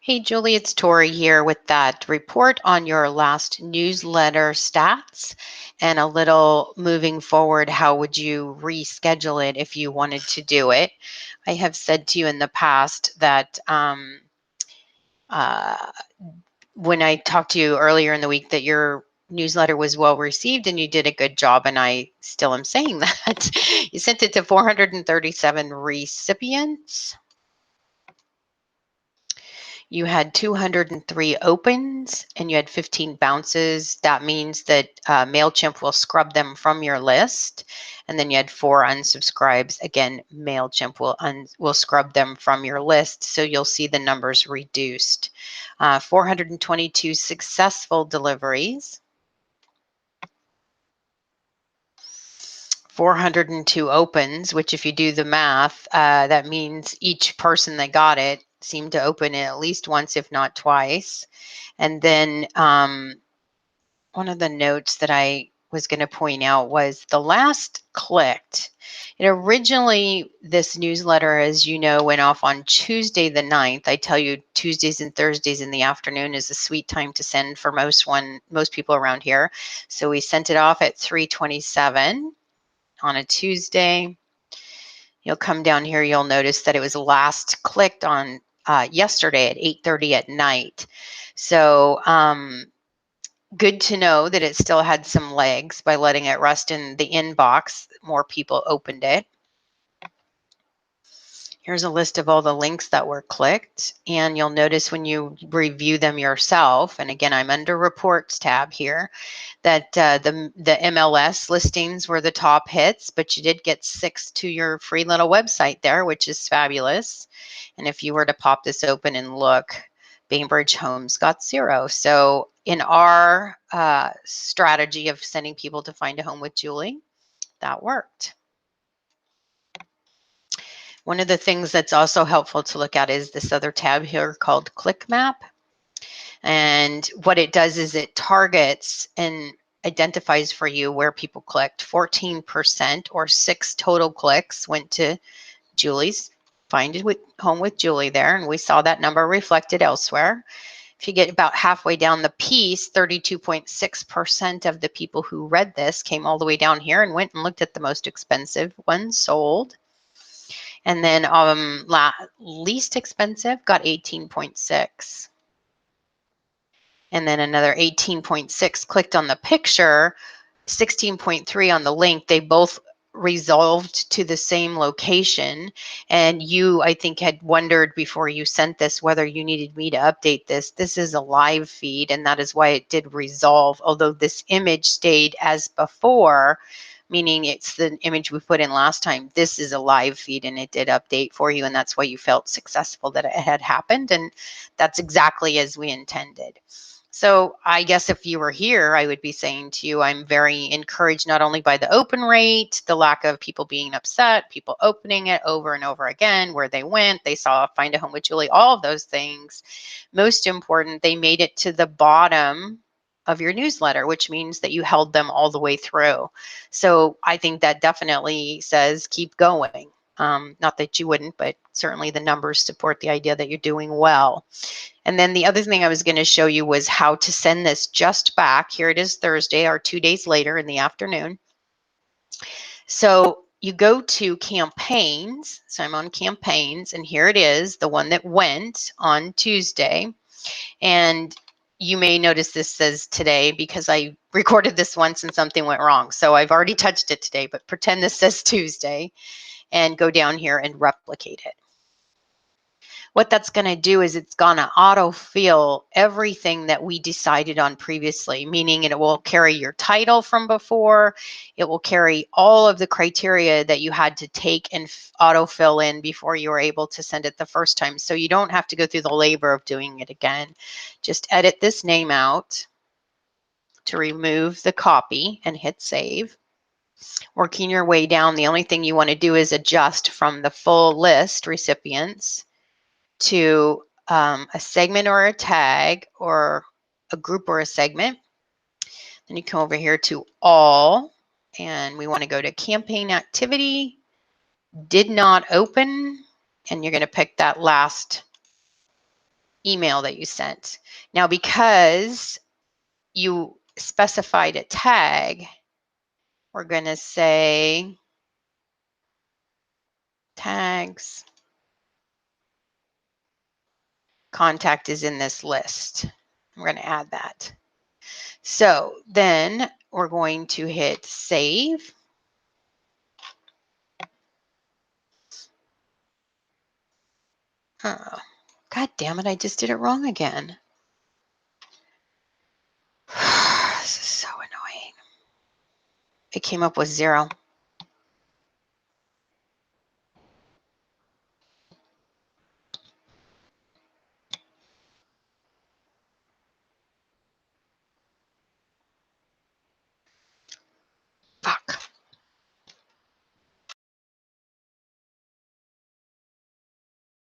Hey, Julie, it's Tori here with that report on your last newsletter stats and a little moving forward. How would you reschedule it if you wanted to do it? I have said to you in the past that uh, when I talked to you earlier in the week that your newsletter was well received and you did a good job, and I still am saying that. You sent it to 437 recipients. You had 203 opens and you had 15 bounces. That means that MailChimp will scrub them from your list. And then you had 4 unsubscribes. Again, MailChimp will scrub them from your list. So you'll see the numbers reduced. 422 successful deliveries. 402 opens, which if you do the math, that means each person that got it seemed to open it at least once, if not twice. And then one of the notes that I was going to point out was the last clicked. It originally, this newsletter, as you know, went off on Tuesday the 9th. I tell you, Tuesdays and Thursdays in the afternoon is a sweet time to send for most people around here. So we sent it off at 3:27 on a Tuesday. You'll come down here, you'll notice that it was last clicked on yesterday at 8:30 at night. So good to know that it still had some legs by letting it rest in the inbox. More people opened it. Here's a list of all the links that were clicked, and you'll notice when you review them yourself, and again, I'm under reports tab here, that the MLS listings were the top hits, but you did get 6 to your free little website there, which is fabulous. And if you were to pop this open and look, Bainbridge Homes got 0. So in our strategy of sending people to find a home with Julie, that worked. One of the things that's also helpful to look at is this other tab here called ClickMap. And what it does is it targets and identifies for you where people clicked. 14% or 6 total clicks went to Julie's Find a Home with Julie there, and we saw that number reflected elsewhere. If you get about halfway down the piece, 32.6% of the people who read this came all the way down here and went and looked at the most expensive ones sold. And then least expensive got 18.6. And then another 18.6 clicked on the picture, 16.3 on the link. They both resolved to the same location. And you, I think, had wondered before you sent this whether you needed me to update this. This is a live feed, and that is why it did resolve, although this image stayed as before, meaning it's the image we put in last time. This is a live feed, and it did update for you, and that's why you felt successful that it had happened, and that's exactly as we intended. So I guess if you were here, I would be saying to you, I'm very encouraged not only by the open rate, the lack of people being upset, people opening it over and over again, where they went, they saw Find a Home with Julie, all of those things. Most important, they made it to the bottom of your newsletter, which means that you held them all the way through. So I think that definitely says keep going. Not that you wouldn't, but certainly the numbers support the idea that you're doing well. And then the other thing I was going to show you was how to send this just back. Here it is Thursday, or 2 days later in the afternoon. So you go to campaigns. So I'm on campaigns, and here it is, the one that went on Tuesday. And you may notice this says today because I recorded this once and something went wrong. So I've already touched it today, but pretend this says Tuesday and go down here and replicate it. What that's going to do is it's going to autofill everything that we decided on previously, meaning it will carry your title from before. It will carry all of the criteria that you had to take and autofill in before you were able to send it the first time. So you don't have to go through the labor of doing it again. Just edit this name out to remove the copy and hit save. Working your way down, the only thing you want to do is adjust from the full list recipients to a segment or a tag or a group or a segment. Then you come over here to all, and we want to go to campaign activity, did not open, and you're going to pick that last email that you sent. Now, because you specified a tag, we're going to say tags contact is in this list. We're going to add that. So then we're going to hit save. Oh, God damn it, I just did it wrong again. This is so annoying. It came up with 0.